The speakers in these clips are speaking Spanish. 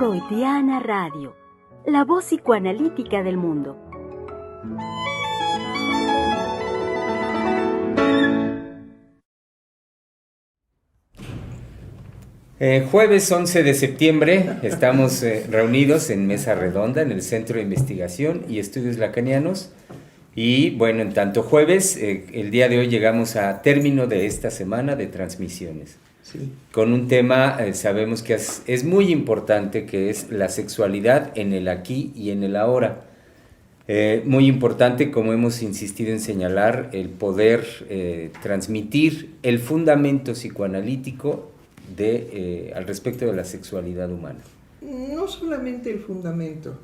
Freudiana Radio, la voz psicoanalítica del mundo. Jueves 11 de septiembre estamos reunidos en Mesa Redonda en el Centro de Investigación y Estudios Lacanianos. Y bueno, en tanto jueves, el día de hoy llegamos a término de esta semana de transmisiones. Sí. Con un tema, sabemos que es muy importante, que es la sexualidad en el aquí y en el ahora. Muy importante, como hemos insistido en señalar, el poder transmitir el fundamento psicoanalítico al respecto de la sexualidad humana. No solamente el fundamento,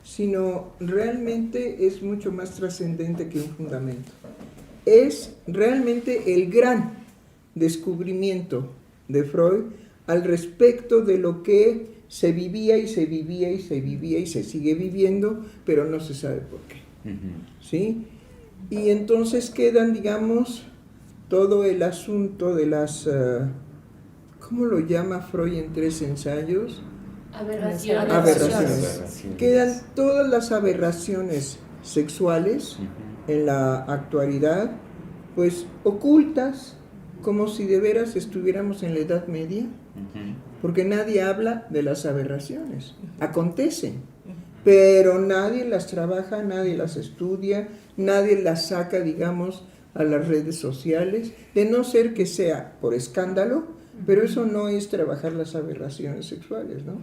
sino realmente es mucho más trascendente que un fundamento. Es realmente el gran descubrimiento de Freud al respecto de lo que se vivía y se vivía y se vivía y se sigue viviendo, pero no se sabe por qué. ¿Sí? Y entonces quedan, digamos, todo el asunto de las... ¿cómo lo llama Freud en 3 ensayos? Aberraciones. Quedan todas las aberraciones sexuales en la actualidad, pues ocultas, como si de veras estuviéramos en la Edad Media, porque nadie habla de las aberraciones. Acontecen, pero nadie las trabaja, nadie las estudia, nadie las saca, digamos, a las redes sociales, de no ser que sea por escándalo, pero eso no es trabajar las aberraciones sexuales, ¿no?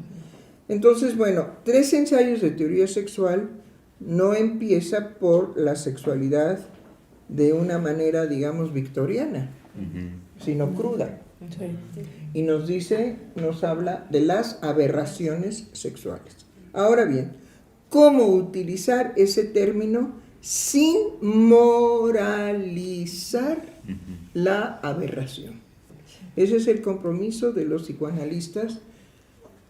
Entonces, bueno, 3 ensayos de teoría sexual no empieza por la sexualidad de una manera, digamos, victoriana, sino cruda. Y nos habla de las aberraciones sexuales. Ahora bien, ¿cómo utilizar ese término sin moralizar la aberración? Ese es el compromiso de los psicoanalistas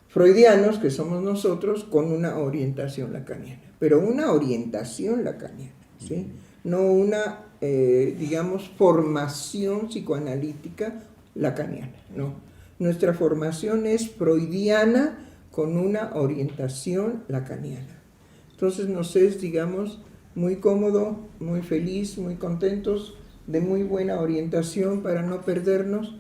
freudianos, que somos nosotros, con una orientación lacaniana. Pero una orientación lacaniana, ¿sí? No una, digamos, formación psicoanalítica lacaniana, no. Nuestra formación es freudiana con una orientación lacaniana. Entonces nos es, digamos, muy cómodo, muy feliz, muy contentos, de muy buena orientación para no perdernos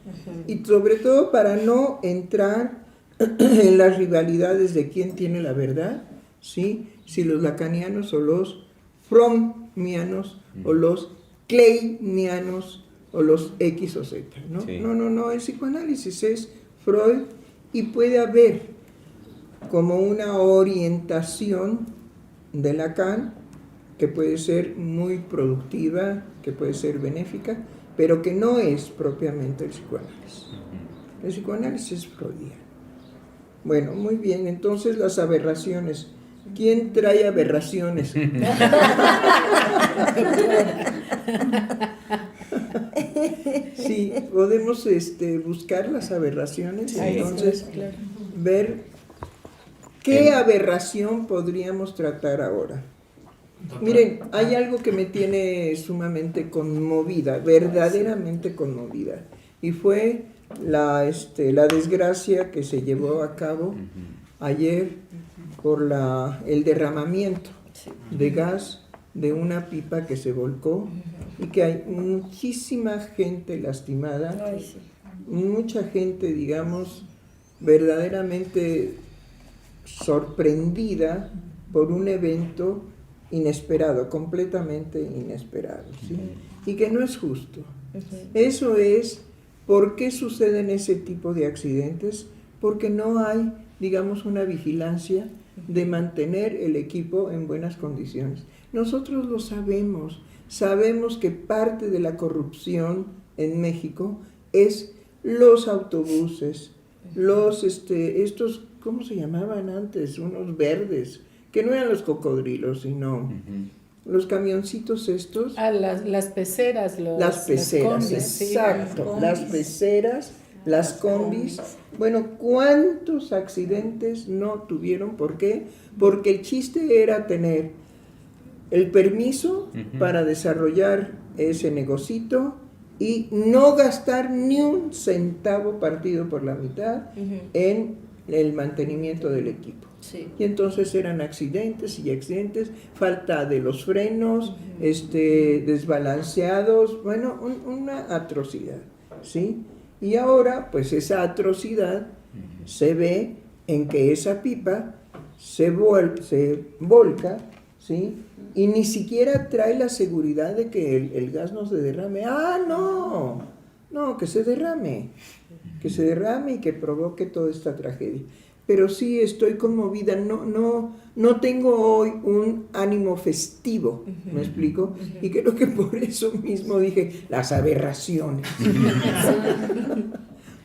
y sobre todo para no entrar en las rivalidades de quién tiene la verdad, ¿sí? Si los lacanianos o los frommianos o los kleinianos o los X o Z, ¿no? Sí. No, el psicoanálisis es Freud y puede haber como una orientación de Lacan que puede ser muy productiva, que puede ser benéfica, pero que no es propiamente el psicoanálisis. El psicoanálisis es freudiano. Bueno, muy bien, entonces las aberraciones. ¿Quién trae aberraciones? Sí, podemos buscar las aberraciones y entonces ver qué aberración podríamos tratar ahora. Miren, hay algo que me tiene sumamente conmovida, verdaderamente conmovida, y fue la desgracia que se llevó a cabo ayer por el derramamiento de gas de una pipa que se volcó y que hay muchísima gente lastimada, mucha gente, digamos, verdaderamente sorprendida por un evento inesperado, completamente inesperado, ¿sí? Y que no es justo. Eso es, ¿por qué suceden ese tipo de accidentes? Porque no hay, digamos, una vigilancia de mantener el equipo en buenas condiciones. Nosotros lo sabemos que parte de la corrupción en México es los autobuses, estos, ¿cómo se llamaban antes? Unos verdes, que no eran los cocodrilos, sino los camioncitos estos. Las peceras. Las peceras, exacto, las peceras, las combis. Bueno, ¿cuántos accidentes no tuvieron? ¿Por qué? Porque el chiste era tener el permiso para desarrollar ese negocito y no gastar ni un centavo partido por la mitad en el mantenimiento del equipo. Sí. Y entonces eran accidentes y accidentes, falta de los frenos, desbalanceados, bueno, una atrocidad, ¿sí? Y ahora, pues esa atrocidad se ve en que esa pipa se volca, ¿sí? Y ni siquiera trae la seguridad de que el gas no se derrame. ¡Ah, no, que se derrame y que provoque toda esta tragedia! Pero sí estoy conmovida, no tengo hoy un ánimo festivo, ¿me explico? Y creo que por eso mismo dije, las aberraciones.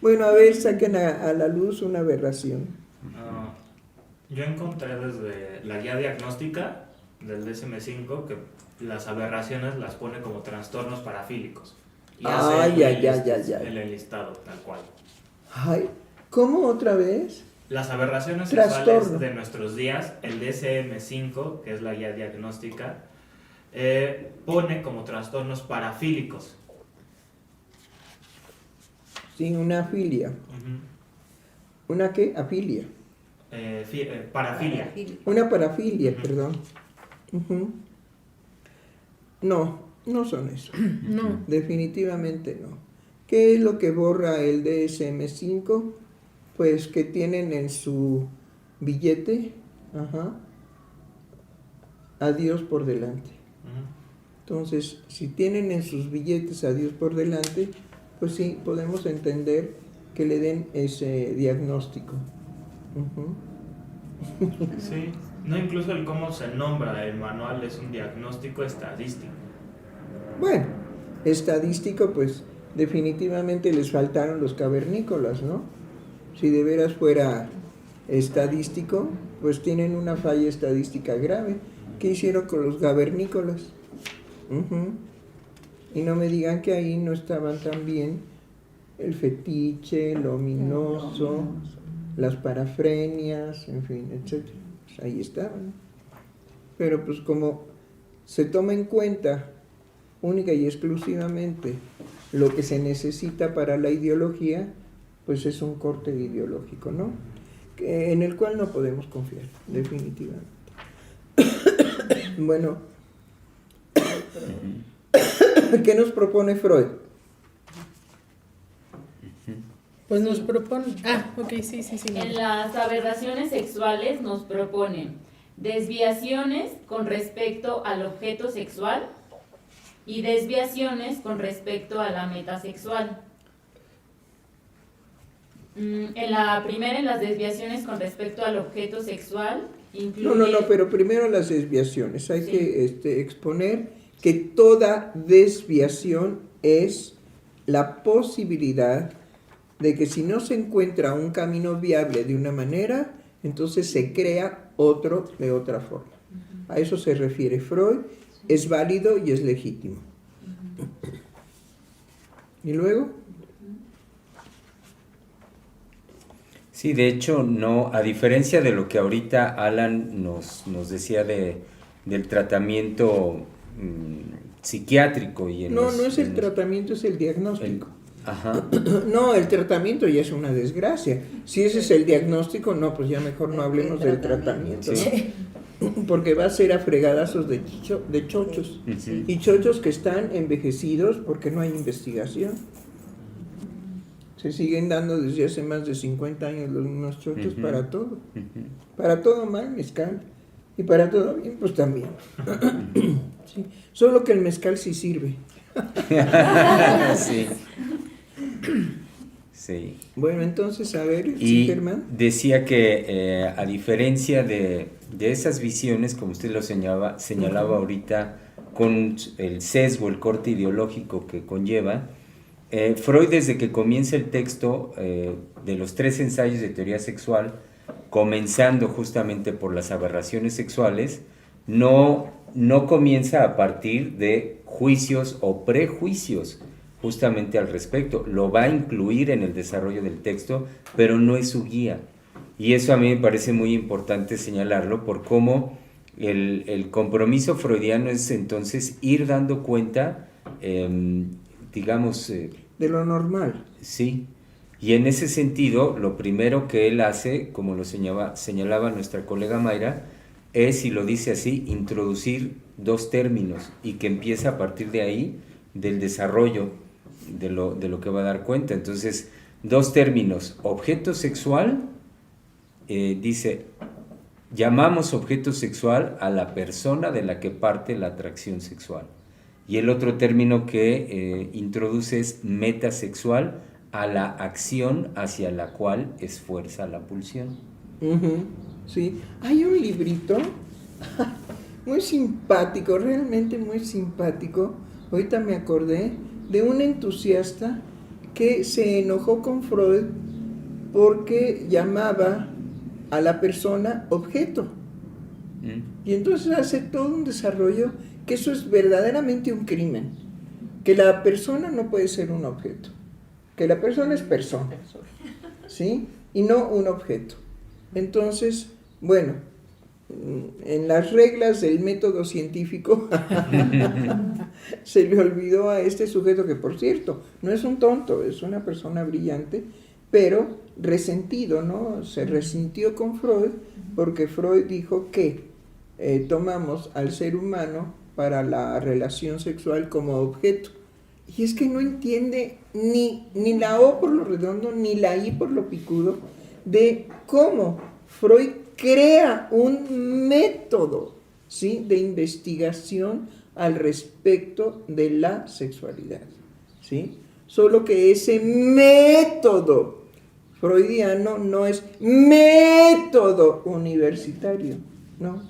Bueno, a ver, saquen a la luz una aberración. Yo encontré desde la guía diagnóstica del DSM-5 que las aberraciones las pone como trastornos parafílicos. Y el enlistado, tal cual. Ay, ¿cómo otra vez? Las aberraciones Trastorno. sexuales de nuestros días, el DSM-5, que es la guía diagnóstica, pone como trastornos parafílicos. Sí, una afilia. ¿Una qué? Afilia. Parafilia. Una parafilia, perdón. No son eso. No. Definitivamente no. ¿Qué es lo que borra el DSM-5? Pues que tienen en su billete, a Dios por delante. Entonces, si tienen en sus billetes a Dios por delante, pues sí, podemos entender que le den ese diagnóstico. Sí, no, incluso el cómo se nombra el manual es un diagnóstico estadístico. Bueno, estadístico, pues definitivamente les faltaron los cavernícolas, ¿no? Si de veras fuera estadístico, pues tienen una falla estadística grave. ¿Qué hicieron con los cavernícolas? Y no me digan que ahí no estaban también el fetiche, el ominoso, las parafrenias, en fin, etc. Pues ahí estaban. Pero pues como se toma en cuenta única y exclusivamente lo que se necesita para la ideología, pues es un corte ideológico, ¿no? En el cual no podemos confiar, definitivamente. Bueno, ¿qué nos propone Freud? Pues nos propone... ok, sí. En las aberraciones sexuales nos proponen desviaciones con respecto al objeto sexual y desviaciones con respecto a la meta sexual. En la primera, en las desviaciones con respecto al objeto sexual, incluye... No, pero primero las desviaciones. Hay que exponer que toda desviación es la posibilidad de que si no se encuentra un camino viable de una manera, entonces se crea otro de otra forma. A eso se refiere Freud, es válido y es legítimo. ¿Y luego? Sí, de hecho, no, a diferencia de lo que ahorita Alan nos decía del tratamiento psiquiátrico. No es el tratamiento, es el diagnóstico. Ajá. No, el tratamiento ya es una desgracia. Si ese es el diagnóstico, no, pues ya mejor no hablemos del tratamiento, ¿no? Porque va a ser a fregadazos de chochos. Y chochos que están envejecidos porque no hay investigación. Se siguen dando desde hace más de 50 años los mismos chochos para todo. Para todo mal, mezcal. Y para todo bien, pues también. Sí. Solo que el mezcal sí sirve. Sí. Sí. Bueno, entonces, a ver, y Germán. decía que a diferencia de esas visiones, como usted lo señalaba ahorita, con el sesgo, el corte ideológico que conlleva, Freud, desde que comienza el texto de los 3 ensayos de teoría sexual, comenzando justamente por las aberraciones sexuales, no comienza a partir de juicios o prejuicios justamente al respecto. Lo va a incluir en el desarrollo del texto, pero no es su guía. Y eso a mí me parece muy importante señalarlo, por cómo el compromiso freudiano es entonces ir dando cuenta, digamos... de lo normal. Sí, Y en ese sentido, lo primero que él hace, como lo señalaba nuestra colega Mayra, es, y lo dice así, introducir dos términos y que empieza a partir de ahí del desarrollo de lo que va a dar cuenta. Entonces, dos términos, objeto sexual, dice, llamamos objeto sexual a la persona de la que parte la atracción sexual. Y el otro término que introduce es metasexual, a la acción hacia la cual esfuerza la pulsión. Sí, hay un librito muy simpático, realmente muy simpático. Ahorita me acordé de un entusiasta que se enojó con Freud porque llamaba a la persona objeto. Y entonces hace todo un desarrollo que eso es verdaderamente un crimen, que la persona no puede ser un objeto, que la persona es persona, ¿sí? Y no un objeto. Entonces, bueno, en las reglas del método científico se le olvidó a este sujeto, que por cierto, no es un tonto, es una persona brillante, pero resentido, ¿no? Se resintió con Freud porque Freud dijo que tomamos al ser humano para la relación sexual como objeto. Y es que no entiende ni la O por lo redondo, ni la I por lo picudo, de cómo Freud crea un método, ¿sí?, de investigación al respecto de la sexualidad, ¿sí? Solo que ese método freudiano no es método universitario, no,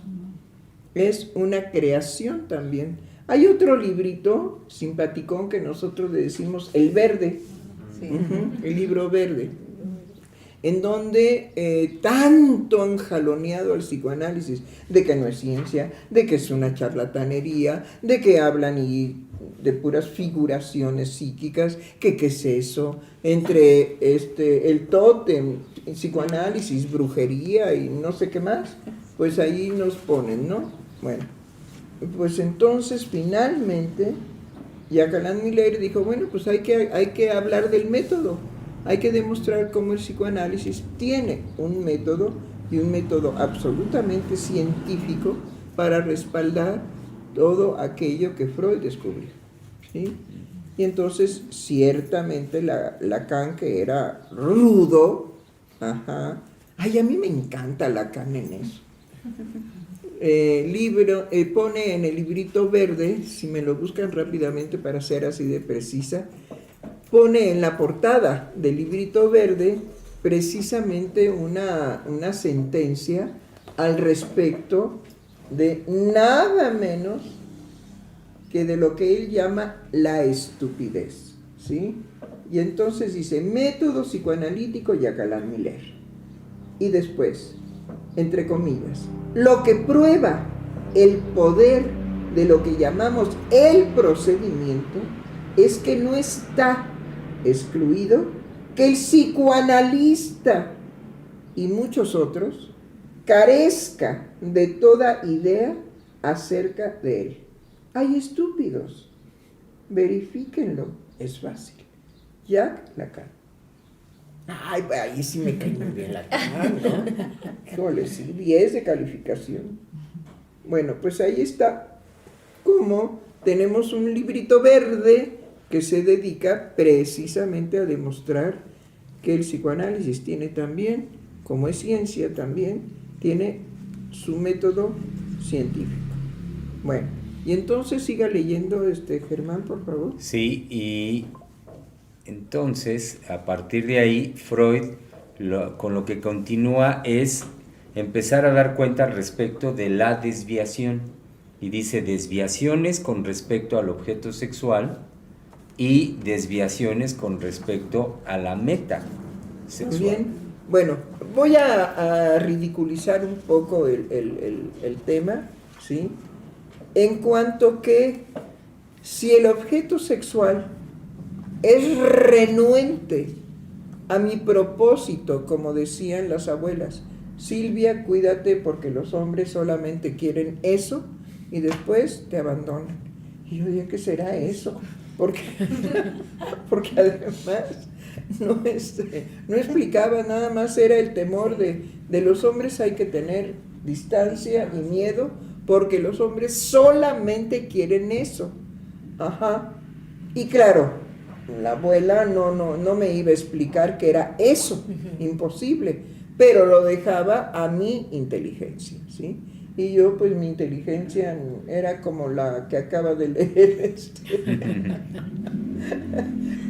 es una creación también. Hay otro librito simpaticón que nosotros le decimos el verde, sí. El libro verde, en donde tanto han jaloneado al psicoanálisis de que no es ciencia, de que es una charlatanería, de que hablan y de puras figuraciones psíquicas, que qué es eso, entre el tótem, psicoanálisis, brujería y no sé qué más, pues ahí nos ponen, ¿no? Bueno, pues entonces finalmente Jacques-Alain Miller dijo, bueno, pues hay que hablar del método, hay que demostrar cómo el psicoanálisis tiene un método, y un método absolutamente científico para respaldar todo aquello que Freud descubrió, ¿sí? Y entonces ciertamente Lacan, que era rudo, ay, a mí me encanta Lacan en eso. Pone en el librito verde, si me lo buscan rápidamente para ser así de precisa, pone en la portada del librito verde precisamente una sentencia al respecto de nada menos que de lo que él llama la estupidez, ¿sí? Y entonces dice, método psicoanalítico Jacques-Alain Miller. Y después, entre comillas, lo que prueba el poder de lo que llamamos el procedimiento es que no está excluido que el psicoanalista y muchos otros carezca de toda idea acerca de él. Hay estúpidos, verifíquenlo, es fácil. Jacques Lacan. Ay, ahí sí me cae muy bien Lacan, ¿no? Híjole, sí, 10 de calificación. Bueno, pues ahí está. Como tenemos un librito verde que se dedica precisamente a demostrar que el psicoanálisis tiene también, como es ciencia también, tiene su método científico. Bueno, y entonces siga leyendo, Germán, por favor. Sí, y entonces, a partir de ahí, Freud con lo que continúa es empezar a dar cuenta al respecto de la desviación. Y dice desviaciones con respecto al objeto sexual y desviaciones con respecto a la meta sexual. Muy bien. Bueno, voy a ridiculizar un poco el tema, ¿sí? En cuanto que si el objeto sexual es renuente a mi propósito, como decían las abuelas, Silvia, cuídate porque los hombres solamente quieren eso y después te abandonan. Y yo diría, ¿qué será eso? Porque además no explicaba, nada más era el temor de los hombres hay que tener distancia y miedo, porque los hombres solamente quieren eso. Ajá. Y claro, la abuela no me iba a explicar que era eso, imposible, pero lo dejaba a mi inteligencia, ¿sí? Y yo, pues mi inteligencia era como la que acaba de leer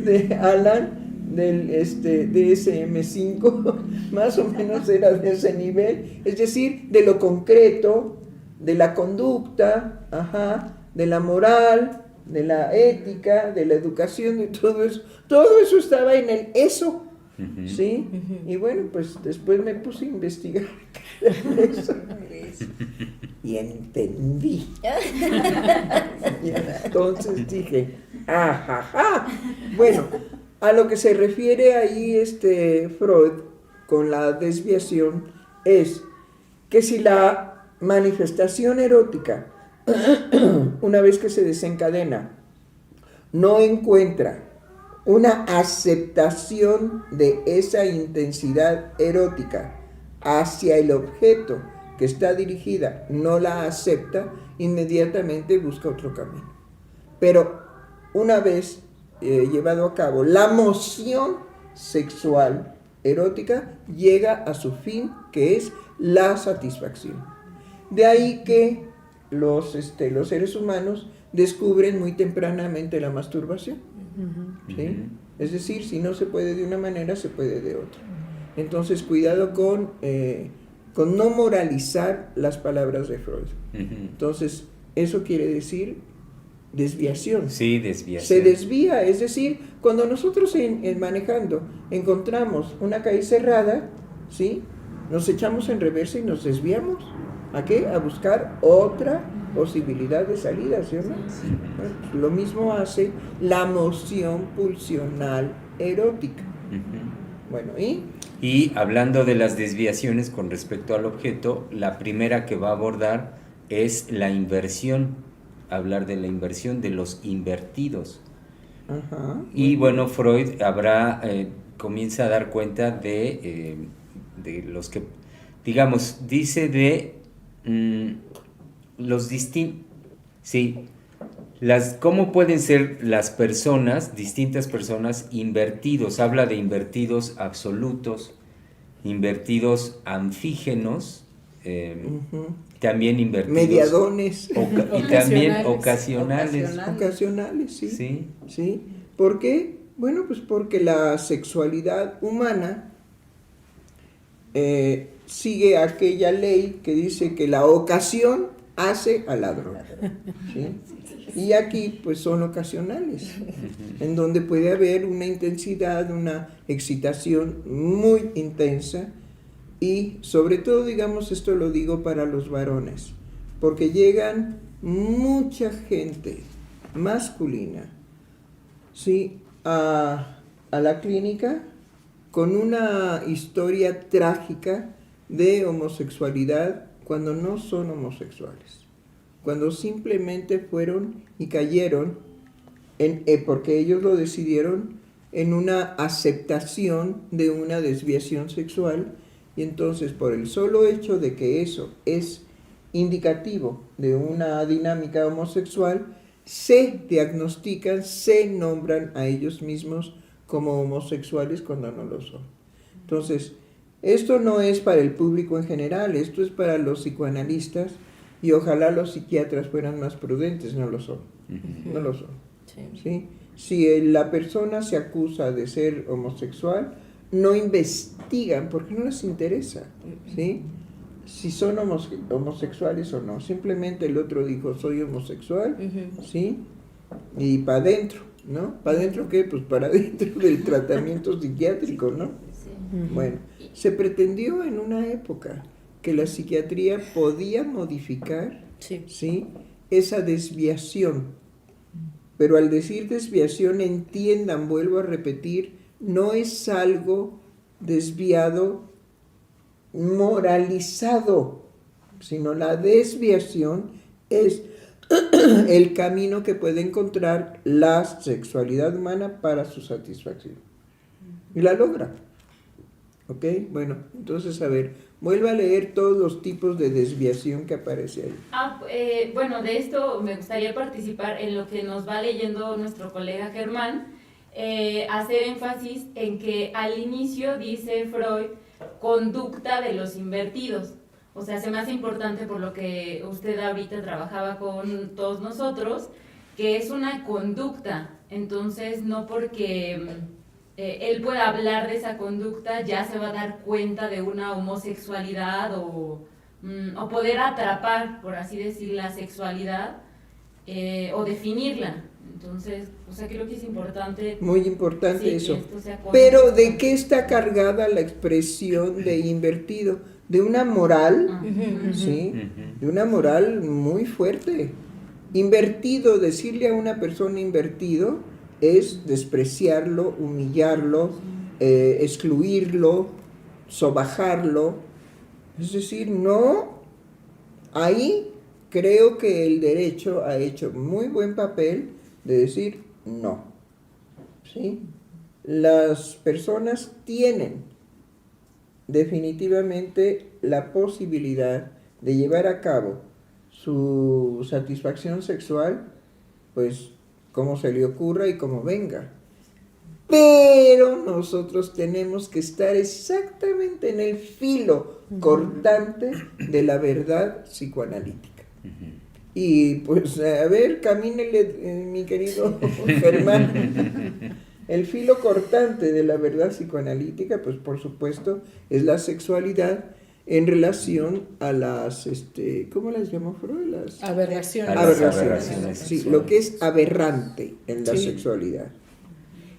de Alan, del DSM-5, más o menos era de ese nivel, es decir, de lo concreto, de la conducta, ajá, de la moral, de la ética, de la educación, de todo eso estaba en el eso, ¿sí? Y bueno, pues después me puse a investigar eso. Y entendí. Y entonces dije, ajaja. Bueno, a lo que se refiere ahí Freud con la desviación es que si la manifestación erótica, una vez que se desencadena, no encuentra una aceptación de esa intensidad erótica hacia el objeto que está dirigida, no la acepta, inmediatamente busca otro camino. Pero una vez llevado a cabo la moción sexual erótica, llega a su fin, que es la satisfacción. De ahí que los seres humanos descubren muy tempranamente la masturbación, ¿sí? Es decir, si no se puede de una manera, se puede de otra. Entonces, cuidado con no moralizar las palabras de Freud. Entonces, eso quiere decir desviación. Sí, desviación. Se desvía, es decir, cuando nosotros manejando encontramos una calle cerrada, ¿sí? Nos echamos en reversa y nos desviamos. ¿A qué? A buscar otra posibilidad de salida, ¿sí o no? Sí. Bueno, pues lo mismo hace la moción pulsional erótica. Bueno, Y hablando de las desviaciones con respecto al objeto, la primera que va a abordar es la inversión, hablar de la inversión, de los invertidos. Ajá. Y bueno, Freud comienza a dar cuenta de los que, digamos, dice de los distintos, sí, cómo pueden ser las personas, distintas personas, invertidos. Habla de invertidos absolutos, invertidos anfígenos, también invertidos mediadones y también ocasionales. Ocasionales, sí. Sí. ¿Por qué? Bueno, pues porque la sexualidad humana sigue aquella ley que dice que la ocasión hace al ladrón, ¿sí? Y aquí pues son ocasionales, en donde puede haber una intensidad, una excitación muy intensa, y sobre todo, digamos, esto lo digo para los varones, porque llegan mucha gente masculina, ¿sí? a la clínica con una historia trágica de homosexualidad cuando no son homosexuales, cuando simplemente fueron y cayeron, porque ellos lo decidieron, en una aceptación de una desviación sexual, y entonces por el solo hecho de que eso es indicativo de una dinámica homosexual, se diagnostican, se nombran a ellos mismos como homosexuales cuando no lo son. Entonces, esto no es para el público en general, esto es para los psicoanalistas, y ojalá los psiquiatras fueran más prudentes, no lo son. No lo son. ¿Sí? Si la persona se acusa de ser homosexual, no investigan porque no les interesa, ¿sí? Si son homosexuales o no. Simplemente el otro dijo, soy homosexual, ¿sí? Y para adentro, ¿no? ¿Para adentro qué? Pues para adentro del tratamiento psiquiátrico, ¿no? Bueno, se pretendió en una época que la psiquiatría podía modificar, ¿sí? Esa desviación. Pero al decir desviación, entiendan, vuelvo a repetir, no es algo desviado, moralizado, sino la desviación es el camino que puede encontrar la sexualidad humana para su satisfacción. y la logra. ¿Ok? Bueno, entonces, a ver, vuelva a leer todos los tipos de desviación que aparece ahí. Bueno, de esto me gustaría participar en lo que nos va leyendo nuestro colega Germán, hacer énfasis en que al inicio dice Freud conducta de los invertidos. O sea, se me hace importante por lo que usted ahorita trabajaba con todos nosotros, que es una conducta. Entonces, no porque él pueda hablar de esa conducta, ya se va a dar cuenta de una homosexualidad o poder atrapar, por así decir, la sexualidad o definirla. Entonces, o sea, creo que es importante. Muy importante, sí, eso. Pero Pero, ¿de qué está cargada la expresión de invertido? De una moral, ¿sí? De una moral muy fuerte. Invertido, decirle a una persona invertido es despreciarlo, humillarlo, excluirlo, sobajarlo. Es decir, no, ahí creo que el derecho ha hecho muy buen papel de decir no, ¿sí? Las personas tienen definitivamente la posibilidad de llevar a cabo su satisfacción sexual, pues como se le ocurra y como venga. Pero nosotros tenemos que estar exactamente en el filo cortante de la verdad psicoanalítica. Y pues, a ver, camínele, mi querido Germán. El filo cortante de la verdad psicoanalítica, pues por supuesto, es la sexualidad en relación a las, ¿cómo las llamó Freud? Las aberraciones. Aberraciones. Sí, lo que es aberrante en la sexualidad.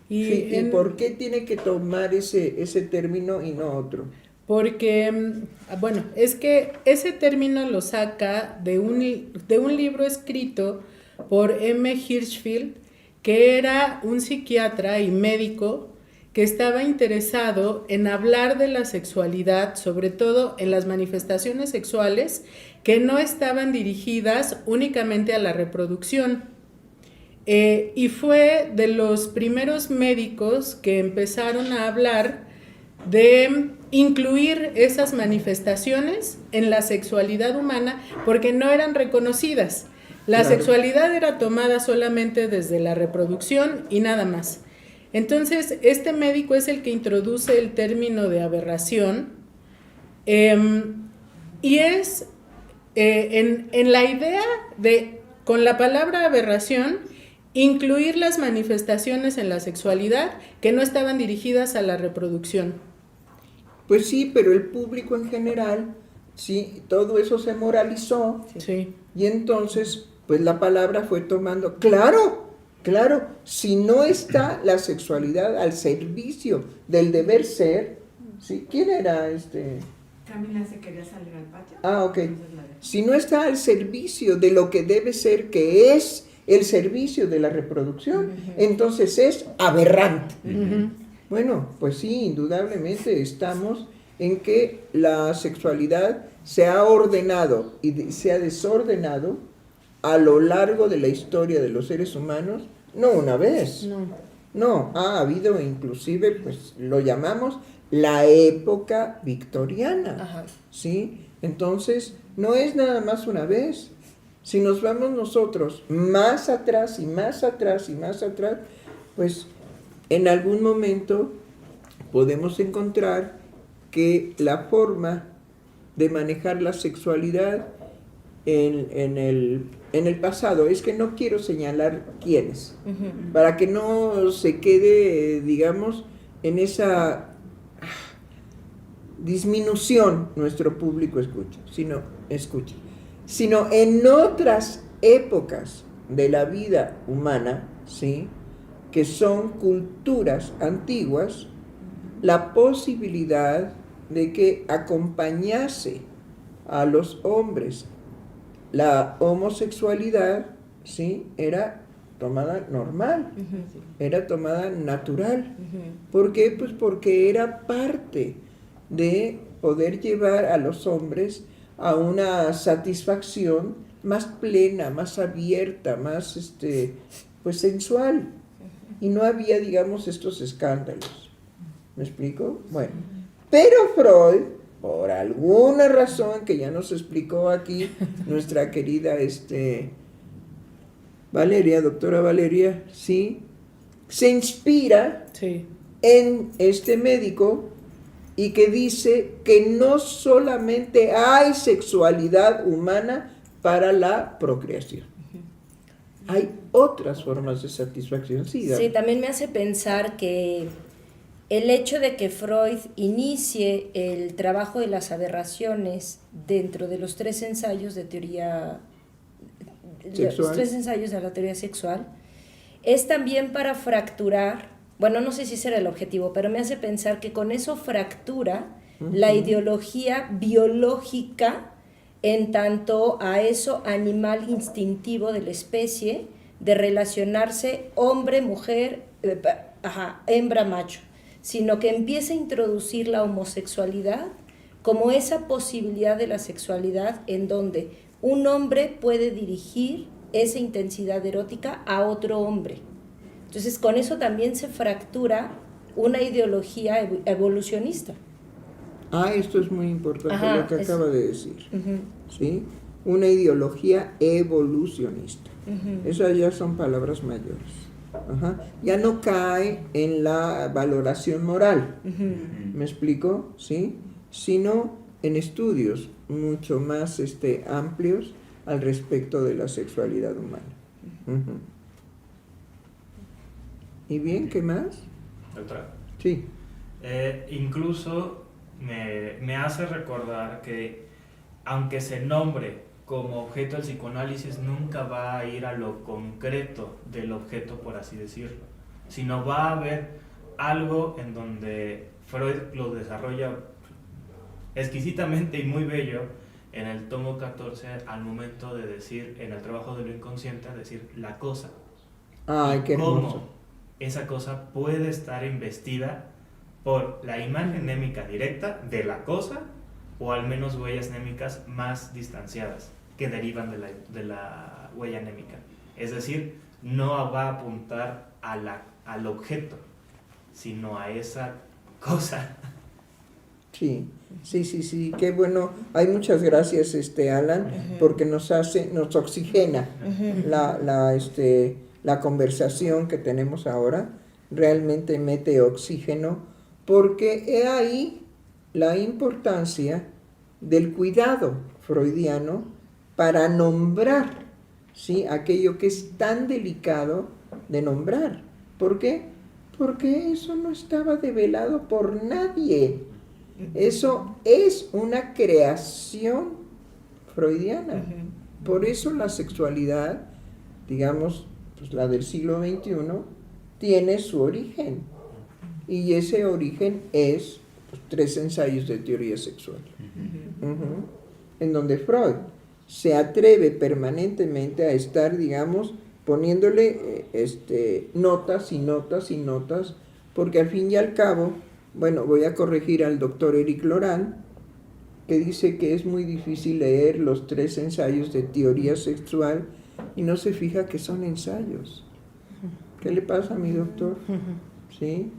¿Y por qué tiene que tomar ese término y no otro? Porque, bueno, es que ese término lo saca de un libro escrito por M. Hirschfeld, que era un psiquiatra y médico que estaba interesado en hablar de la sexualidad, sobre todo en las manifestaciones sexuales que no estaban dirigidas únicamente a la reproducción. Y fue de los primeros médicos que empezaron a hablar de incluir esas manifestaciones en la sexualidad humana porque no eran reconocidas. La sexualidad era tomada solamente desde la reproducción y nada más. Entonces, este médico es el que introduce el término de aberración y es en la idea de, con la palabra aberración, incluir las manifestaciones en la sexualidad que no estaban dirigidas a la reproducción. Pues sí, pero el público en general, sí, todo eso se moralizó. Sí. Y entonces, pues la palabra fue tomando, claro, si no está la sexualidad al servicio del deber ser, ¿sí? ¿Quién era Camila se quería salir al patio. Ah, ok. Si no está al servicio de lo que debe ser, que es el servicio de la reproducción, entonces es aberrante. Bueno, pues sí, indudablemente estamos en que la sexualidad se ha ordenado y se ha desordenado a lo largo de la historia de los seres humanos, no una vez. No, ha habido inclusive, pues lo llamamos la época victoriana. ¿Sí? Entonces, no es nada más una vez. Si nos vamos nosotros más atrás y más atrás y más atrás, pues en algún momento podemos encontrar que la forma de manejar la sexualidad en el pasado, es que no quiero señalar quiénes, para que no se quede, digamos, en esa disminución nuestro público sino en otras épocas de la vida humana, ¿sí?, que son culturas antiguas, la posibilidad de que acompañase a los hombres la homosexualidad, ¿sí?, era tomada normal, era tomada natural. ¿Por qué? Pues porque era parte de poder llevar a los hombres a una satisfacción más plena, más abierta, más pues sensual. Y no había, digamos, estos escándalos. ¿Me explico? Bueno, pero Freud, por alguna razón que ya nos explicó aquí nuestra querida Valeria, doctora Valeria, ¿sí? Se inspira Sí. en este médico y que dice que no solamente hay sexualidad humana para la procreación. Hay otras formas de satisfacción. Sí, Gaby. Sí, también me hace pensar que el hecho de que Freud inicie el trabajo de las aberraciones dentro de los 3 ensayos de teoría Sexual. los 3 ensayos de la teoría sexual es también para fracturar, bueno, no sé si ese era el objetivo, pero me hace pensar que con eso fractura la ideología biológica en tanto a eso animal instintivo de la especie de relacionarse hombre-mujer, hembra-macho, sino que empieza a introducir la homosexualidad como esa posibilidad de la sexualidad en donde un hombre puede dirigir esa intensidad erótica a otro hombre. Entonces, con eso también se fractura una ideología evolucionista. Esto es muy importante lo que es- acaba de decir. Uh-huh, ¿Sí? Una ideología evolucionista. uh-huh. Esas ya son palabras mayores. Ajá. Ya no cae en la valoración moral. Uh-huh. ¿Me explico? ¿Sí? Sino en estudios mucho más amplios al respecto de la sexualidad humana. Ujú. ¿Y bien, qué más? Otra. Sí. Incluso me hace recordar que aunque se nombre como objeto el psicoanálisis, nunca va a ir a lo concreto del objeto, por así decirlo, sino va a haber algo en donde Freud lo desarrolla exquisitamente y muy bello en el tomo 14 al momento de decir, en el trabajo de lo inconsciente, decir la cosa. Ay, qué hermoso. Cómo esa cosa puede estar investida por la imagen némica directa de la cosa o al menos huellas némicas más distanciadas que derivan de la huella némica. Es decir, no va a apuntar al objeto, sino a esa cosa. Sí, qué bueno. Hay muchas gracias, Alan, porque nos oxigena la conversación que tenemos ahora, realmente mete oxígeno, porque he ahí la importancia del cuidado freudiano para nombrar, ¿sí?, aquello que es tan delicado de nombrar. ¿Por qué? Porque eso no estaba develado por nadie. Eso es una creación freudiana. Por eso la sexualidad, digamos, pues la del siglo XXI, tiene su origen. Y ese origen es 3 ensayos de teoría sexual. En donde Freud se atreve permanentemente a estar, digamos, poniéndole notas y notas y notas, porque al fin y al cabo, bueno, voy a corregir al doctor Eric Laurent, que dice que es muy difícil leer los 3 ensayos de teoría sexual y no se fija que son ensayos. ¿Qué le pasa a mi doctor? ¿Sí?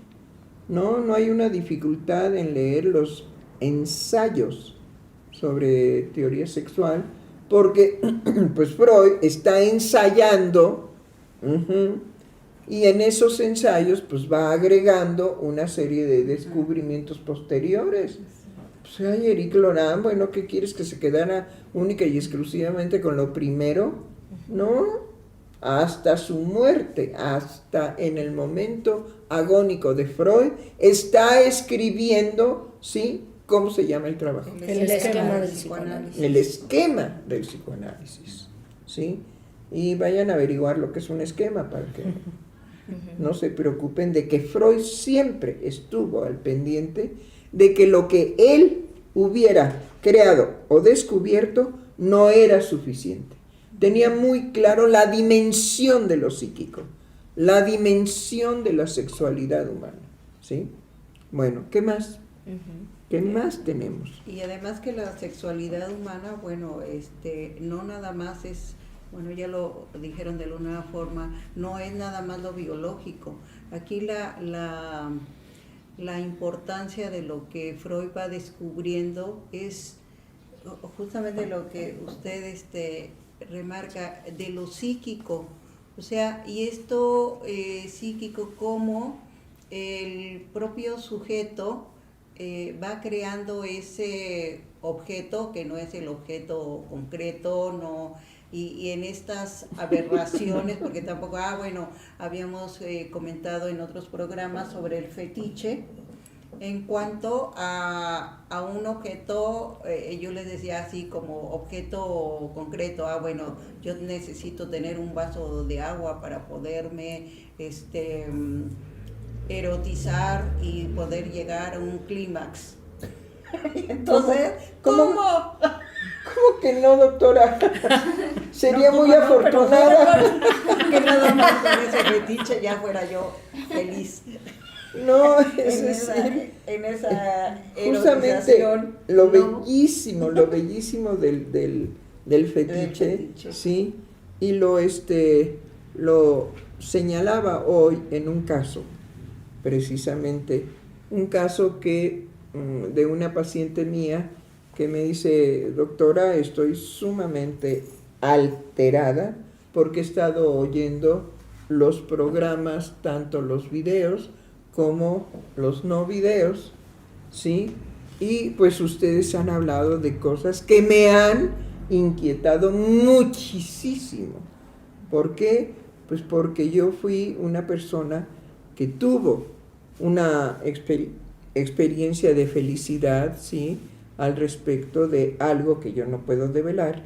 No hay una dificultad en leer los ensayos sobre teoría sexual, porque pues Freud está ensayando, y en esos ensayos pues va agregando una serie de descubrimientos posteriores. Pues hay Eric Laurent, bueno, ¿qué quieres, que se quedara única y exclusivamente con lo primero? No, hasta su muerte, hasta en el momento agónico de Freud, está escribiendo, ¿sí?, ¿cómo se llama el trabajo? El esquema del psicoanálisis. El esquema del psicoanálisis, ¿sí? Y vayan a averiguar lo que es un esquema para que no se preocupen de que Freud siempre estuvo al pendiente de que lo que él hubiera creado o descubierto no era suficiente. Tenía muy claro la dimensión de lo psíquico, la dimensión de la sexualidad humana, ¿sí? Bueno, ¿qué más? ¿Qué más tenemos? Y además que la sexualidad humana, bueno, no nada más es, bueno, ya lo dijeron de alguna forma, no es nada más lo biológico. Aquí la la importancia de lo que Freud va descubriendo es justamente lo que usted remarca de lo psíquico, o sea, y esto psíquico como el propio sujeto va creando ese objeto que no es el objeto concreto, no, y en estas aberraciones, porque tampoco, habíamos comentado en otros programas sobre el fetiche, en cuanto a un objeto, yo les decía así como objeto concreto, yo necesito tener un vaso de agua para poderme erotizar y poder llegar a un clímax. Entonces, ¿cómo que no, doctora? Sería muy afortunada. Que nada más con ese fetiche ya fuera yo feliz. No, en esa justamente lo bellísimo del fetiche, sí, y lo señalaba hoy en un caso, precisamente, un caso que de una paciente mía que me dice: doctora, estoy sumamente alterada porque he estado oyendo los programas, tanto los videos como los no videos, ¿sí? Y pues ustedes han hablado de cosas que me han inquietado muchísimo. ¿Por qué? Pues porque yo fui una persona que tuvo una experiencia de felicidad, ¿sí?, al respecto de algo que yo no puedo develar,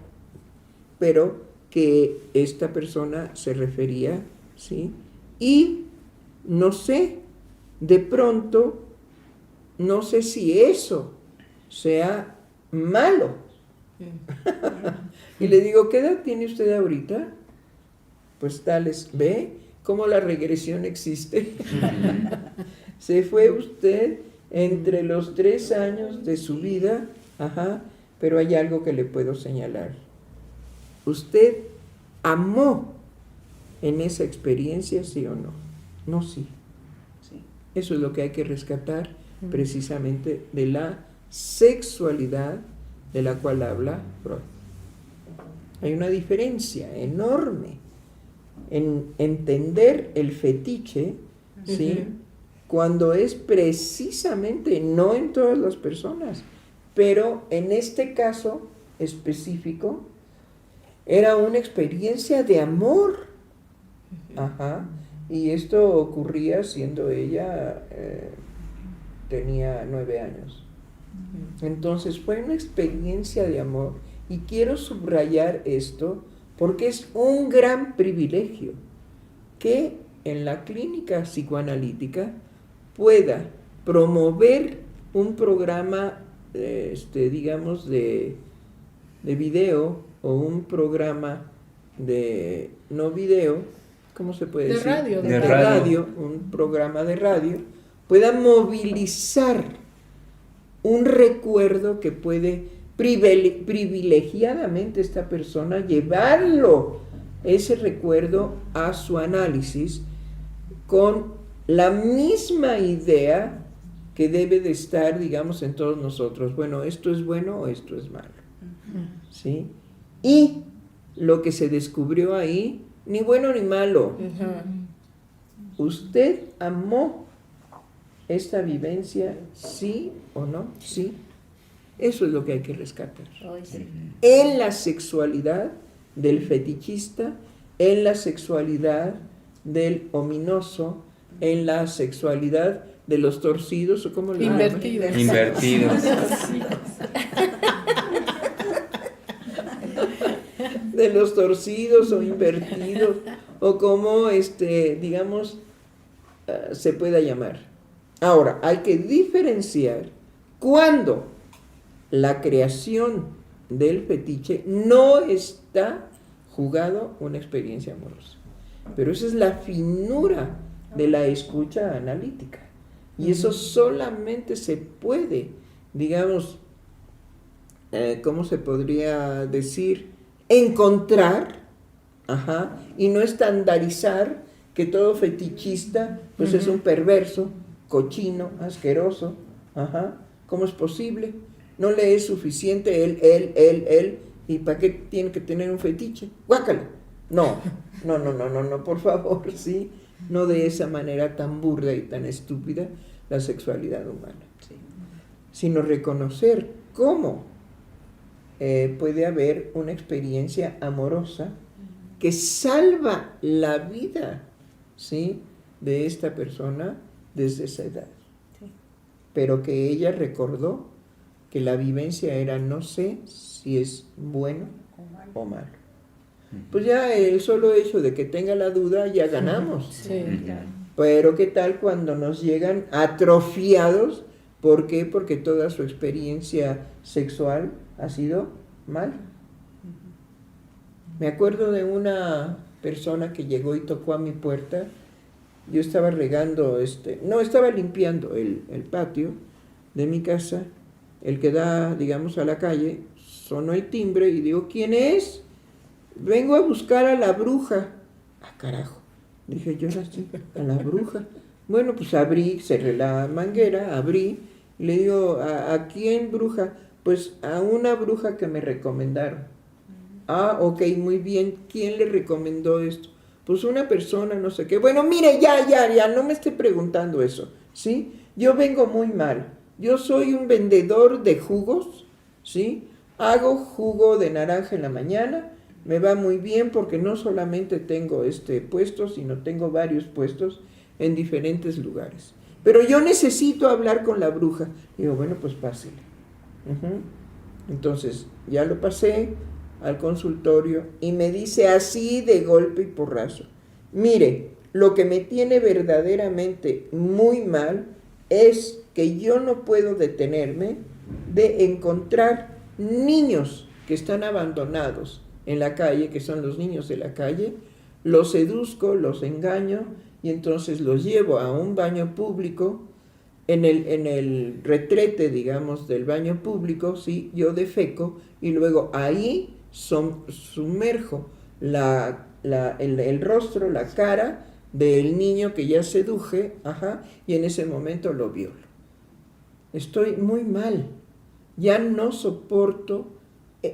pero que esta persona se refería, ¿sí? Y no sé, de pronto, no sé si eso sea malo. Y le digo: ¿qué edad tiene usted ahorita? Pues tales, ¿ve cómo la regresión existe? Se fue usted entre los 3 años de su vida, pero hay algo que le puedo señalar. ¿Usted amó en esa experiencia, sí o no? No, sí. Eso es lo que hay que rescatar precisamente de la sexualidad de la cual habla Freud. Hay una diferencia enorme en entender el fetiche, ¿sí?, cuando es precisamente, no en todas las personas, pero en este caso específico, era una experiencia de amor. Y esto ocurría siendo ella, tenía 9 años. Entonces fue una experiencia de amor, y quiero subrayar esto porque es un gran privilegio que en la clínica psicoanalítica pueda promover un programa, digamos, de video, o un programa de no video, ¿cómo se puede decir? De radio, un programa de radio, pueda movilizar un recuerdo que puede privilegiadamente esta persona llevarlo, ese recuerdo, a su análisis con la misma idea que debe de estar, digamos, en todos nosotros. Bueno, esto es bueno o esto es malo, ¿sí? Y lo que se descubrió ahí, ni bueno ni malo. ¿Usted amó esta vivencia, sí o no? Sí. Eso es lo que hay que rescatar. En la sexualidad del fetichista, en la sexualidad del ominoso, en la sexualidad de los torcidos, o cómo le llaman. Invertidos. De los torcidos o invertidos, o como digamos, se pueda llamar. Ahora, hay que diferenciar cuando la creación del fetiche no está jugado una experiencia amorosa. Pero esa es la finura de la escucha analítica. Y eso solamente se puede, digamos, ¿cómo se podría decir? Encontrar, y no estandarizar que todo fetichista pues es un perverso, cochino, asqueroso. Ajá. ¿Cómo es posible? No le es suficiente él, ¿y para qué tiene que tener un fetiche? ¡Guácala! No, por favor, sí. No de esa manera tan burda y tan estúpida la sexualidad humana. Sí. Sino reconocer cómo puede haber una experiencia amorosa que salva la vida, ¿sí?, de esta persona desde esa edad. Sí. Pero que ella recordó que la vivencia era, no sé si es bueno o malo. Pues ya el solo hecho de que tenga la duda ya ganamos. Sí, claro. Pero ¿qué tal cuando nos llegan atrofiados? ¿Por qué? Porque toda su experiencia sexual ha sido mal. Me acuerdo de una persona que llegó y tocó a mi puerta. Yo estaba regando, estaba limpiando el patio de mi casa, el que da, digamos, a la calle. Sonó el timbre y digo, ¿quién es? Vengo a buscar a la bruja. Ah, carajo. Dije, yo la sí, a la bruja. Bueno, pues abrí, cerré la manguera, abrí, y le digo, ¿a quién bruja? Pues a una bruja que me recomendaron. Ah, ok, muy bien. ¿Quién le recomendó esto? Pues una persona, no sé qué. Bueno, mire, ya, no me esté preguntando eso, ¿sí? Yo vengo muy mal. Yo soy un vendedor de jugos, ¿sí? Hago jugo de naranja en la mañana. Me va muy bien porque no solamente tengo este puesto, sino tengo varios puestos en diferentes lugares. Pero yo necesito hablar con la bruja. Digo, bueno, pues pásele. Entonces, ya lo pasé al consultorio y me dice así de golpe y porrazo, mire, lo que me tiene verdaderamente muy mal es que yo no puedo detenerme de encontrar niños que están abandonados en la calle, que son los niños de la calle, los seduzco, los engaño y entonces los llevo a un baño público, en el retrete, digamos, del baño público, ¿sí? Yo defeco y luego ahí sumerjo el rostro, la cara del niño que ya seduje, y en ese momento lo violo. Estoy muy mal, ya no soporto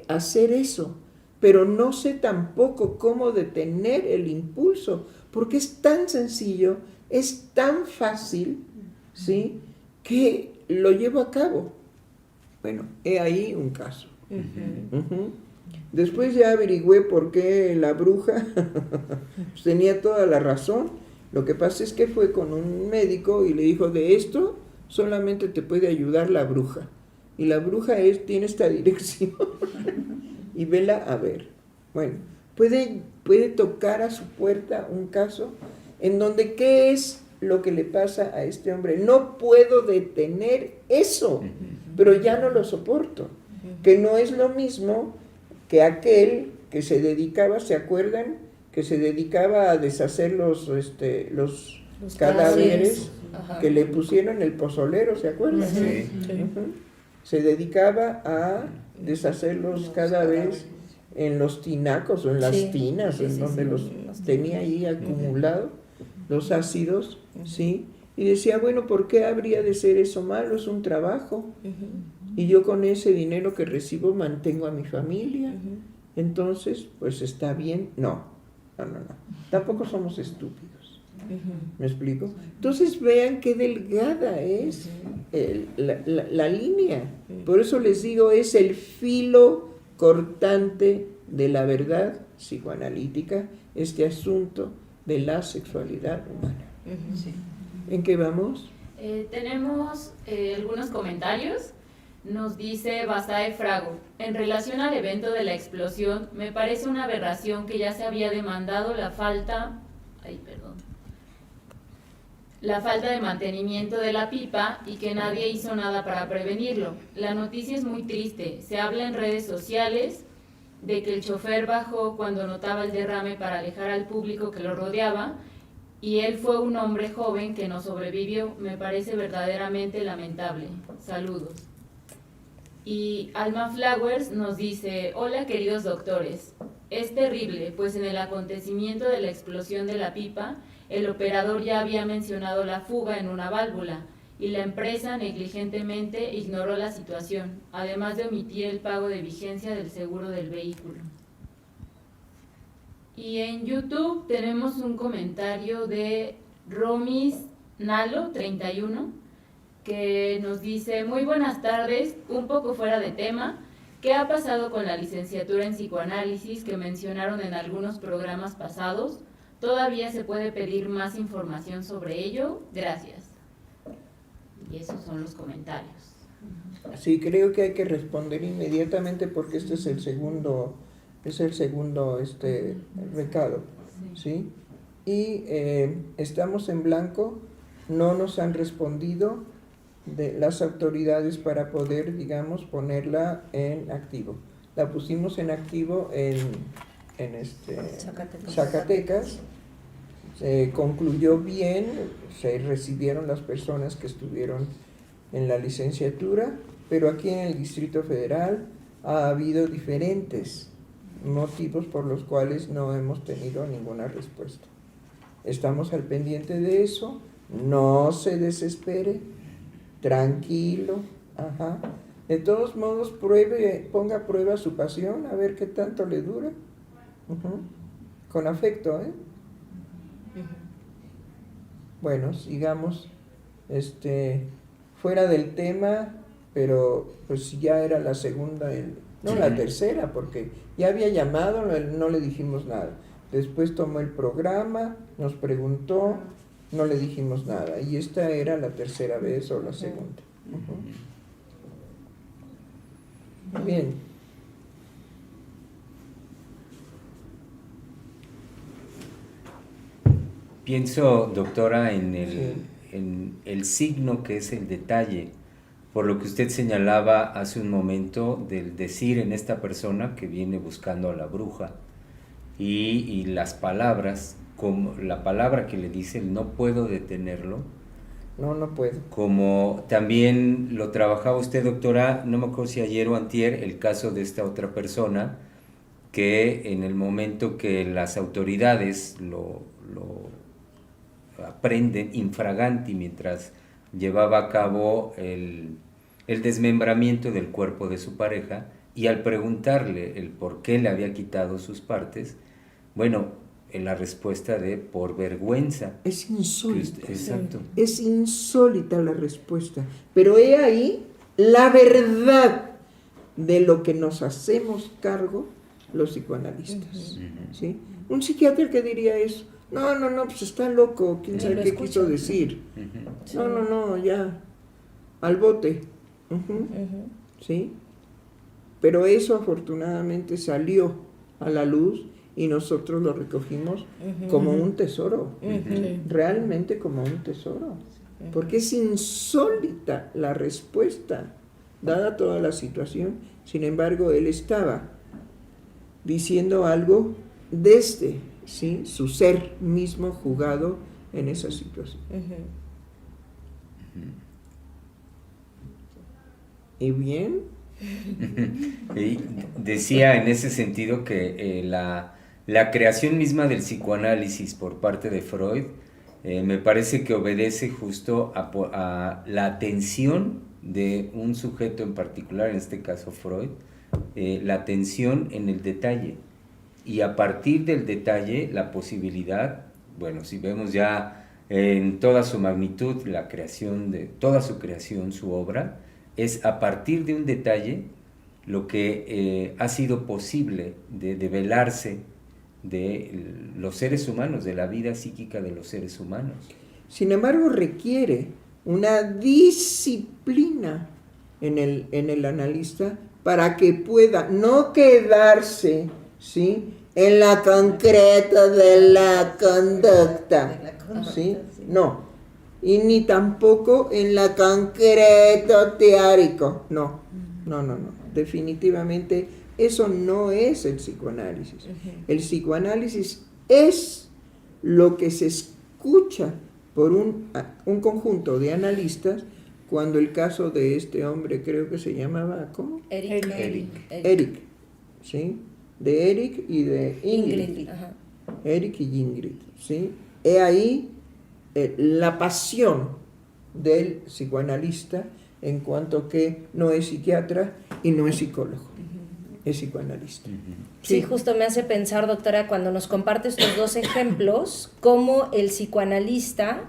hacer eso, pero no sé tampoco cómo detener el impulso, porque es tan sencillo, es tan fácil, ¿sí?, que lo llevo a cabo. Bueno, he ahí un caso. Después ya averigüé por qué la bruja pues tenía toda la razón. Lo que pasa es que fue con un médico y le dijo, de esto solamente te puede ayudar la bruja. Y la bruja tiene esta dirección. Y vela a ver. Bueno, puede tocar a su puerta un caso en donde ¿qué es lo que le pasa a este hombre? No puedo detener eso, pero ya no lo soporto. Que no es lo mismo que aquel que se dedicaba, ¿se acuerdan? Que se dedicaba a deshacer los cadáveres que le pusieron el pozolero, ¿se acuerdan? Sí. Se dedicaba a deshacer los cadáveres en los tinacos o en las tinas, donde los tenía ahí acumulados, los ácidos, ¿sí? Y decía, bueno, ¿por qué habría de ser eso malo? Es un trabajo. Y yo con ese dinero que recibo mantengo a mi familia. Entonces, pues está bien. No. Tampoco somos estúpidos. ¿Me explico? Entonces vean qué delgada es la línea. Por eso les digo, es el filo cortante de la verdad psicoanalítica, este asunto de la sexualidad humana. ¿En qué vamos? Tenemos algunos comentarios. Nos dice Basae Frago, en relación al evento de la explosión, me parece una aberración que ya se había demandado la falta de mantenimiento de la pipa y que nadie hizo nada para prevenirlo. La noticia es muy triste. Se habla en redes sociales de que el chofer bajó cuando notaba el derrame para alejar al público que lo rodeaba y él fue un hombre joven que no sobrevivió. Me parece verdaderamente lamentable. Saludos. Y Alma Flowers nos dice, hola queridos doctores, es terrible, pues en el acontecimiento de la explosión de la pipa, el operador ya había mencionado la fuga en una válvula y la empresa negligentemente ignoró la situación, además de omitir el pago de vigencia del seguro del vehículo. Y en YouTube tenemos un comentario de Romis Nalo 31 que nos dice: muy buenas tardes, un poco fuera de tema, ¿qué ha pasado con la licenciatura en psicoanálisis que mencionaron en algunos programas pasados? ¿Todavía se puede pedir más información sobre ello? Gracias. Y esos son los comentarios. Sí, creo que hay que responder inmediatamente porque este es el segundo recado, ¿sí? Y estamos en blanco, no nos han respondido de las autoridades para poder, digamos, ponerla en activo. La pusimos en activo en Zacatecas. Se concluyó bien, se recibieron las personas que estuvieron en la licenciatura, pero aquí en el Distrito Federal ha habido diferentes motivos por los cuales no hemos tenido ninguna respuesta. Estamos al pendiente de eso, no se desespere, tranquilo, De todos modos, ponga a prueba su pasión, a ver qué tanto le dura, con afecto, Bueno, sigamos, fuera del tema, pero pues ya era la segunda, la tercera, porque ya había llamado, no le dijimos nada. Después tomó el programa, nos preguntó, no le dijimos nada. Y esta era la tercera vez o la segunda. Bien. Pienso, doctora, en el signo que es el detalle, por lo que usted señalaba hace un momento del decir en esta persona que viene buscando a la bruja y las palabras, como la palabra que le dice, el no puedo detenerlo. No puedo. Como también lo trabajaba usted, doctora, no me acuerdo si ayer o antier, el caso de esta otra persona que en el momento que las autoridades lo aprenden infraganti mientras llevaba a cabo el desmembramiento del cuerpo de su pareja, y al preguntarle el por qué le había quitado sus partes, bueno, en la respuesta de por vergüenza. Es insólita. Exacto. Es insólita la respuesta. Pero he ahí la verdad de lo que nos hacemos cargo los psicoanalistas. ¿Sí? Un psiquiatra que diría eso, no, pues está loco, quién sabe qué quiso decir. No, ya, al bote. ¿Sí? Pero eso afortunadamente salió a la luz y nosotros lo recogimos como un tesoro, realmente como un tesoro, porque es insólita la respuesta, dada toda la situación. Sin embargo, él estaba diciendo algo desde su ser mismo jugado en esa situación. ¿Y bien? Y decía en ese sentido que la creación misma del psicoanálisis por parte de Freud me parece que obedece justo a la atención de un sujeto en particular, en este caso Freud, la atención en el detalle, y a partir del detalle la posibilidad, bueno, si vemos ya en toda su magnitud la creación de toda su creación, su obra, es a partir de un detalle lo que ha sido posible de develarse de los seres humanos, de la vida psíquica de los seres humanos. Sin embargo, requiere una disciplina en el analista para que pueda no quedarse, ¿sí?, en la concreta de la conducta, ¿sí? No, y ni tampoco en la concreto teórico, no, definitivamente eso no es el psicoanálisis. El psicoanálisis es lo que se escucha por un conjunto de analistas, cuando el caso de este hombre, creo que se llamaba, ¿cómo? Eric, ¿sí? De Eric y de Ingrid. Eric y Ingrid, ¿sí? he ahí la pasión del psicoanalista en cuanto que no es psiquiatra y no es psicólogo, es psicoanalista. Sí, justo me hace pensar, doctora, cuando nos comparte estos dos ejemplos, cómo el psicoanalista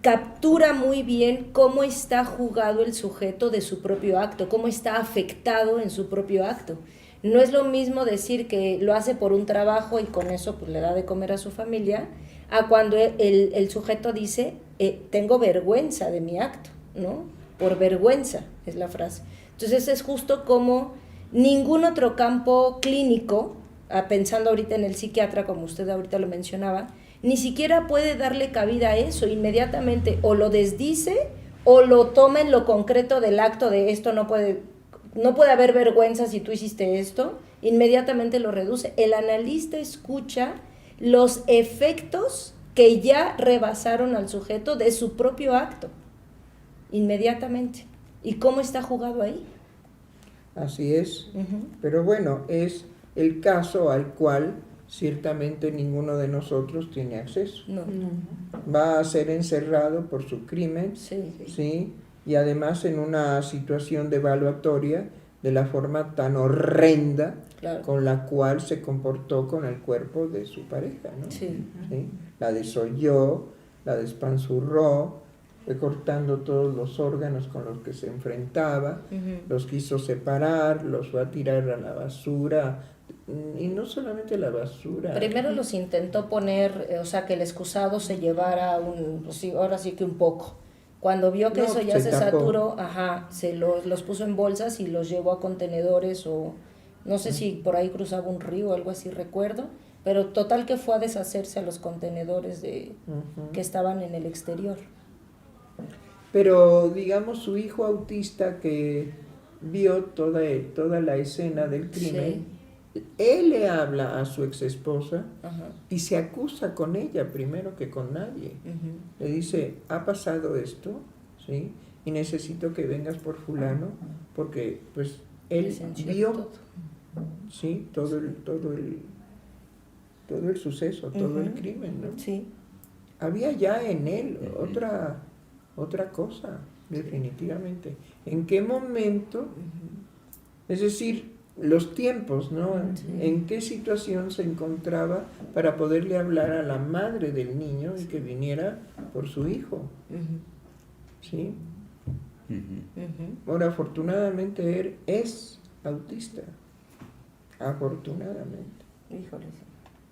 captura muy bien cómo está jugado el sujeto de su propio acto, cómo está afectado en su propio acto. No es lo mismo decir que lo hace por un trabajo y con eso pues, le da de comer a su familia, a cuando el sujeto dice, tengo vergüenza de mi acto, ¿no? Por vergüenza es la frase. Entonces es justo como ningún otro campo clínico, pensando ahorita en el psiquiatra, como usted ahorita lo mencionaba, ni siquiera puede darle cabida a eso inmediatamente, o lo desdice o lo toma en lo concreto del acto de esto no puede haber vergüenza si tú hiciste esto, inmediatamente lo reduce. El analista escucha los efectos que ya rebasaron al sujeto de su propio acto, inmediatamente. ¿Y cómo está jugado ahí? Así es, pero bueno, es el caso al cual ciertamente ninguno de nosotros tiene acceso. No. Va a ser encerrado por su crimen, ¿sí? Y además en una situación devaluatoria de la forma tan horrenda con la cual se comportó con el cuerpo de su pareja, ¿no? Sí. ¿Sí? La desolló, la despanzurró, fue cortando todos los órganos con los que se enfrentaba, los quiso separar, los fue a tirar a la basura, y no solamente a la basura. Primero los intentó poner, o sea, que el excusado se llevara ahora sí que un poco. Cuando vio que eso ya se saturó, los puso en bolsas y los llevó a contenedores o no sé si por ahí cruzaba un río o algo así, recuerdo, pero total que fue a deshacerse a los contenedores que estaban en el exterior. Pero digamos su hijo autista que vio toda la escena del crimen, él le habla a su exesposa y se acusa con ella primero que con nadie. Le dice, ha pasado esto, ¿sí? Y necesito que vengas por fulano porque pues él vio ¿sí? todo el suceso, todo el crimen, ¿no? Sí. Había ya en él otra cosa, definitivamente. ¿En qué momento? Es decir, los tiempos, ¿no? ¿En qué situación se encontraba para poderle hablar a la madre del niño y que viniera por su hijo? ¿Sí? Ahora, afortunadamente, él es autista. Afortunadamente. Híjole.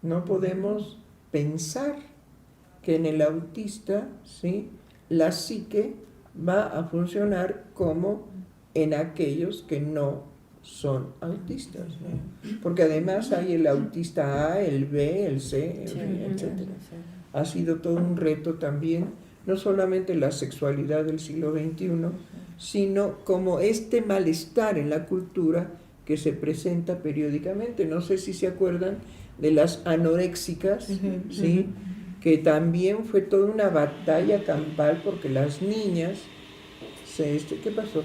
No podemos pensar que en el autista, ¿sí?, la psique va a funcionar como en aquellos que no son autistas, ¿no? Porque además hay el autista A, el B, el C, etc. Ha sido todo un reto también, no solamente la sexualidad del siglo XXI, sino como este malestar en la cultura que se presenta periódicamente. No sé si se acuerdan de las anoréxicas, ¿sí? Que también fue toda una batalla campal porque las niñas ¿qué pasó?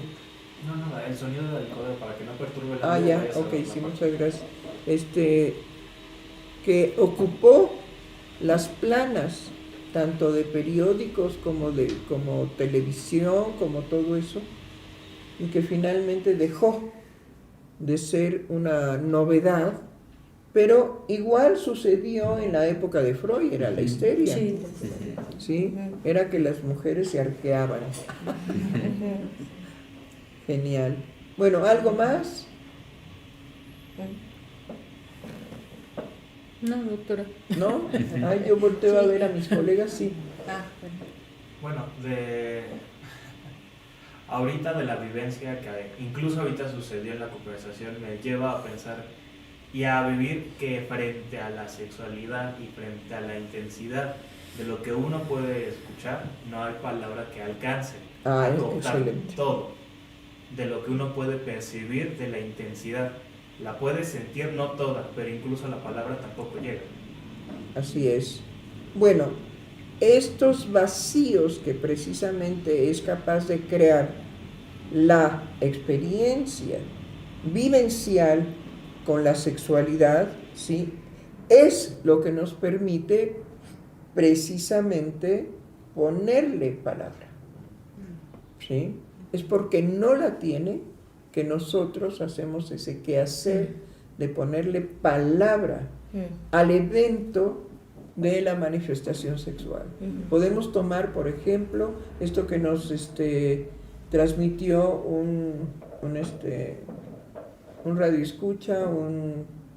No, nada, el sonido del coder para que no perturbe el audio. Sí, muchas gracias. Que ocupó las planas tanto de periódicos como televisión, como todo eso, y que finalmente dejó de ser una novedad. Pero igual sucedió en la época de Freud, era la histeria. Sí, era que las mujeres se arqueaban. Genial. Bueno, ¿algo más? No, doctora. ¿No? Ay, yo volteo a ver a mis colegas, sí. Bueno, ahorita de la vivencia que incluso ahorita sucedió en la conversación me lleva a pensar y a vivir que frente a la sexualidad y frente a la intensidad de lo que uno puede escuchar, no hay palabra que alcance a contar todo de lo que uno puede percibir de la intensidad. La puedes sentir, no toda, pero incluso la palabra tampoco llega. Así es. Bueno, estos vacíos que precisamente es capaz de crear la experiencia vivencial con la sexualidad, ¿sí?, es lo que nos permite precisamente ponerle palabra. ¿Sí? Es porque no la tiene que nosotros hacemos ese quehacer de ponerle palabra al evento de la manifestación sexual. Podemos tomar, por ejemplo, esto que nos transmitió un radioescucha,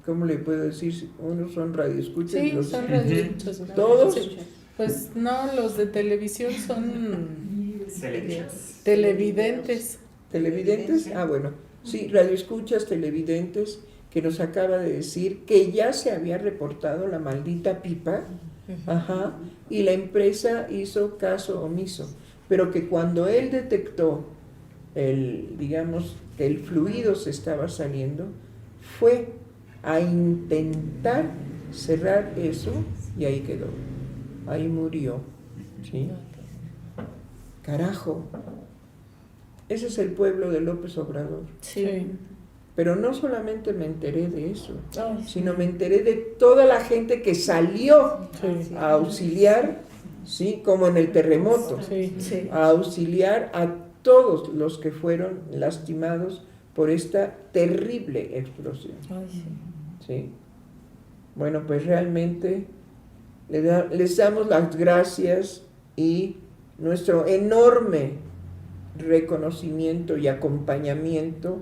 ¿cómo le puedo decir? Unos son radioescuchas. Sí, son radioescuchas. ¿Todos? Sí. Pues no, los de televisión son Selections. televidentes. ¿Televidentes? Ah, bueno. Sí, radioescuchas, televidentes, que nos acaba de decir que ya se había reportado la maldita pipa, y la empresa hizo caso omiso, pero que cuando él detectó digamos, que el fluido se estaba saliendo, fue a intentar cerrar eso y ahí quedó, ahí murió, ¿sí? Carajo, ese es el pueblo de López Obrador. Sí. Pero no solamente me enteré de eso, sino me enteré de toda la gente que salió a auxiliar, ¿sí? Como en el terremoto, a auxiliar a todos los que fueron lastimados por esta terrible explosión. ¿Sí? Bueno, pues realmente les damos las gracias y nuestro enorme reconocimiento y acompañamiento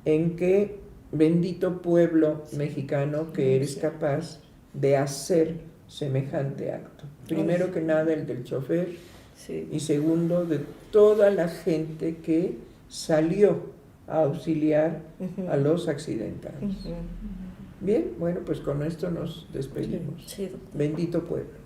en que bendito pueblo mexicano que eres capaz de hacer semejante acto. Primero que nada el del chofer, y segundo de toda la gente que salió a auxiliar a los accidentados. Bien, bueno, pues con esto nos despedimos. Bendito pueblo.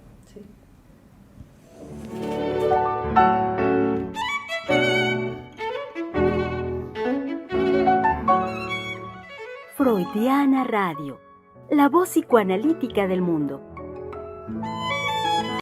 Freudiana Radio, la voz psicoanalítica del mundo.